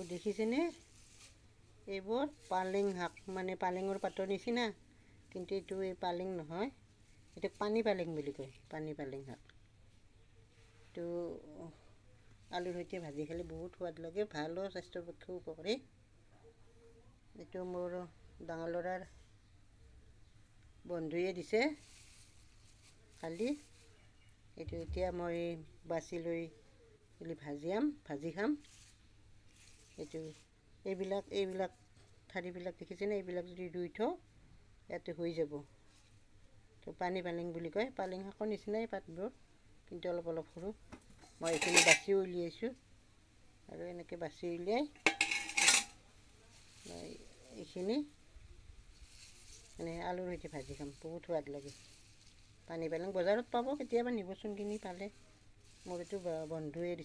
দেখিছেনে এইবোৰ পালেং শাক মানে পালেঙৰ পাতৰ নিচিনা কিন্তু এইটো এই পালেং নহয় এইটো পানী পালেং বুলি কয় পানী পালেং শাক এইটো আলুৰ সৈতে ভাজি খালে বহুত সোৱাদ লাগে ভালো স্বাস্থ্যৰ পক্ষেও উপকাৰী এইটো মোৰ ডাঙৰ ল'ৰাৰ বন্ধুৱে দিছে কালি এইটো এতিয়া মই বাছি লৈ ভাজি খাম এইটো এইবিলাক ঠাৰিবিলাক দেখিছেনে এইবিলাক যদি ৰুই থওঁ ইয়াতে হৈ যাব তো পানী পালেং বুলি কয় পালেং শাকৰ নিচিনাই পাতবোৰ কিন্তু অলপ অলপ সৰু মই এইখিনি বাছি উলিয়াইছোঁ আৰু এনেকৈ বাছি উলিয়াই এইখিনি মানে আলুৰ সৈতে ভাজি খাম বহুত সোৱাদ লাগে পানী পালেং বজাৰত পাব কেতিয়াবা নিবচোন কিনি পালে মোৰ এইটো বন্ধুৱে